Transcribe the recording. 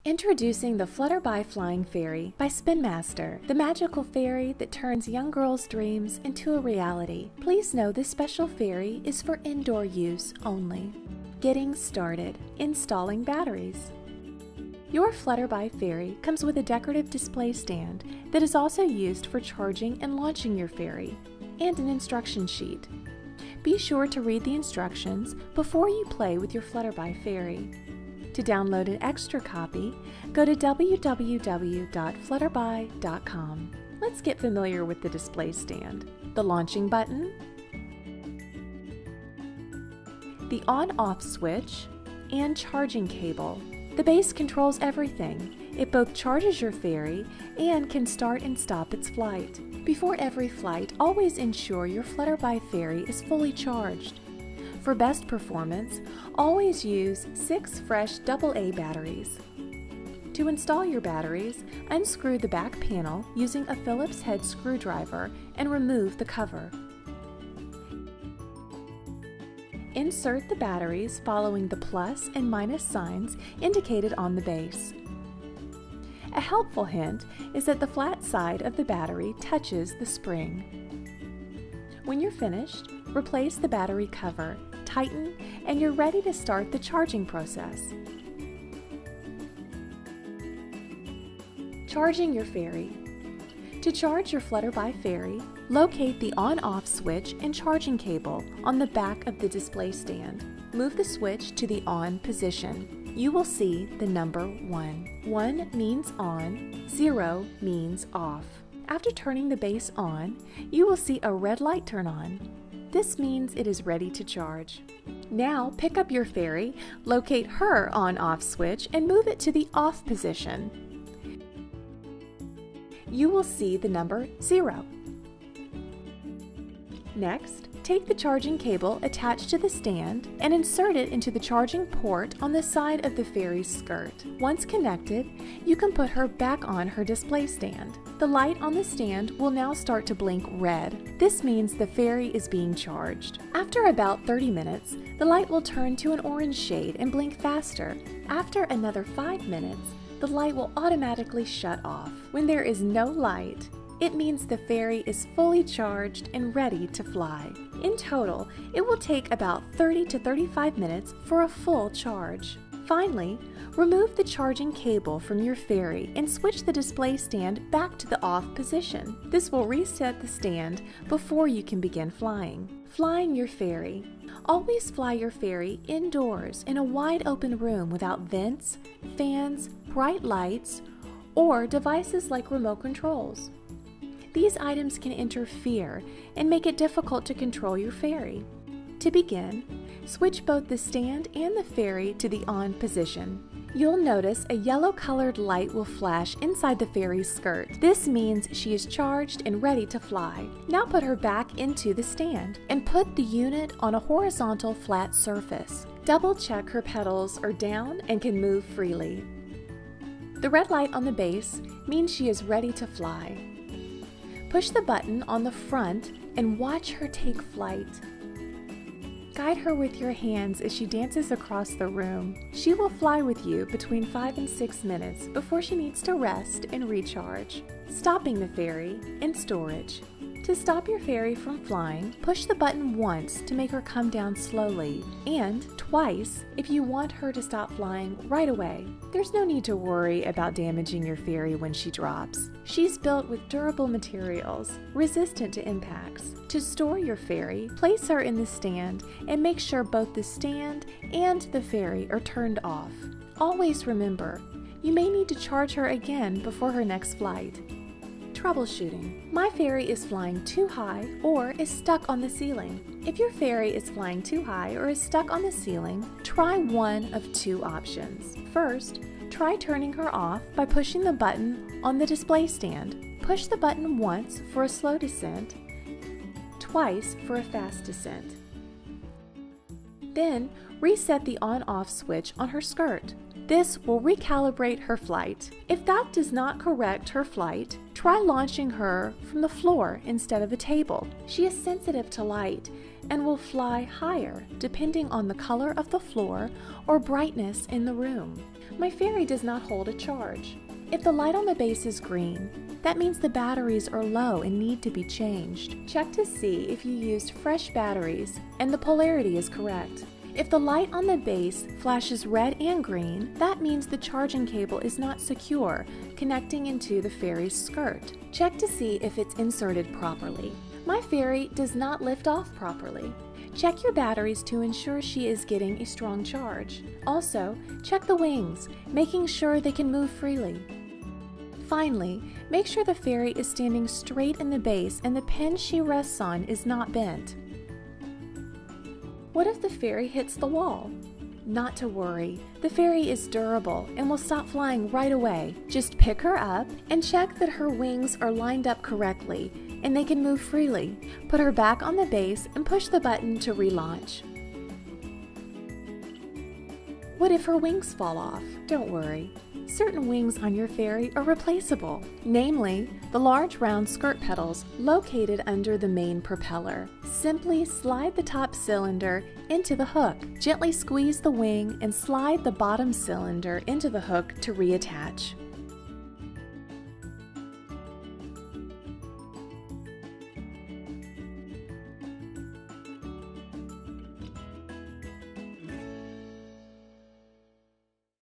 Introducing the Flutterby Flying Fairy by Spin Master, the magical fairy that turns young girls' dreams into a reality. Please know this special fairy is for indoor use only. Getting started. Installing batteries. Your Flutterby Fairy comes with a decorative display stand that is also used for charging and launching your fairy, and an instruction sheet. Be sure to read the instructions before you play with your Flutterby Fairy. To download an extra copy, go to www.flutterby.com. Let's get familiar with the display stand. The launching button, the on-off switch, and charging cable. The base controls everything. It both charges your fairy and can start and stop its flight. Before every flight, always ensure your Flutterby Fairy is fully charged. For best performance, always use 6 fresh AA batteries. To install your batteries, unscrew the back panel using a Phillips head screwdriver and remove the cover. Insert the batteries following the plus and minus signs indicated on the base. A helpful hint is that the flat side of the battery touches the spring. When you're finished, replace the battery cover, tighten, and you're ready to start the charging process. Charging your fairy. To charge your Flutterby Fairy, locate the on-off switch and charging cable on the back of the display stand. Move the switch to the on position. You will see the number 1. 1 means on, 0 means off. After turning the base on, you will see a red light turn on. This means it is ready to charge. Now pick up your fairy, locate her on-off switch, and move it to the off position. You will see the number 0. Next, take the charging cable attached to the stand and insert it into the charging port on the side of the fairy's skirt. Once connected, you can put her back on her display stand. The light on the stand will now start to blink red. This means the fairy is being charged. After about 30 minutes, the light will turn to an orange shade and blink faster. After another 5 minutes, the light will automatically shut off. When there is no light, it means the fairy is fully charged and ready to fly. In total, it will take about 30 to 35 minutes for a full charge. Finally, remove the charging cable from your fairy and switch the display stand back to the off position. This will reset the stand before you can begin flying. Flying your fairy. Always fly your fairy indoors in a wide open room without vents, fans, bright lights, or devices like remote controls. These items can interfere and make it difficult to control your fairy. To begin, switch both the stand and the fairy to the on position. You'll notice a yellow-colored light will flash inside the fairy's skirt. This means she is charged and ready to fly. Now put her back into the stand and put the unit on a horizontal flat surface. Double-check her petals are down and can move freely. The red light on the base means she is ready to fly. Push the button on the front and watch her take flight. Guide her with your hands as she dances across the room. She will fly with you between 5 and 6 minutes before she needs to rest and recharge. Stopping the fairy in storage. To stop your fairy from flying, push the button once to make her come down slowly, and twice if you want her to stop flying right away. There's no need to worry about damaging your fairy when she drops. She's built with durable materials, resistant to impacts. To store your fairy, place her in the stand and make sure both the stand and the fairy are turned off. Always remember, you may need to charge her again before her next flight. Troubleshooting. My fairy is flying too high or is stuck on the ceiling. If your fairy is flying too high or is stuck on the ceiling, try one of 2 options. First, try turning her off by pushing the button on the display stand. Push the button once for a slow descent, twice for a fast descent. Then, reset the on-off switch on her skirt. This will recalibrate her flight. If that does not correct her flight, try launching her from the floor instead of a table. She is sensitive to light and will fly higher depending on the color of the floor or brightness in the room. My fairy does not hold a charge. If the light on the base is green, that means the batteries are low and need to be changed. Check to see if you used fresh batteries and the polarity is correct. If the light on the base flashes red and green, that means the charging cable is not secure, connecting into the fairy's skirt. Check to see if it's inserted properly. My fairy does not lift off properly. Check your batteries to ensure she is getting a strong charge. Also, check the wings, making sure they can move freely. Finally, make sure the fairy is standing straight in the base and the pin she rests on is not bent. What if the fairy hits the wall? Not to worry, the fairy is durable and will stop flying right away. Just pick her up and check that her wings are lined up correctly and they can move freely. Put her back on the base and push the button to relaunch. What if her wings fall off? Don't worry. Certain wings on your fairy are replaceable, namely the large round skirt petals located under the main propeller. Simply slide the top cylinder into the hook. Gently squeeze the wing and slide the bottom cylinder into the hook to reattach.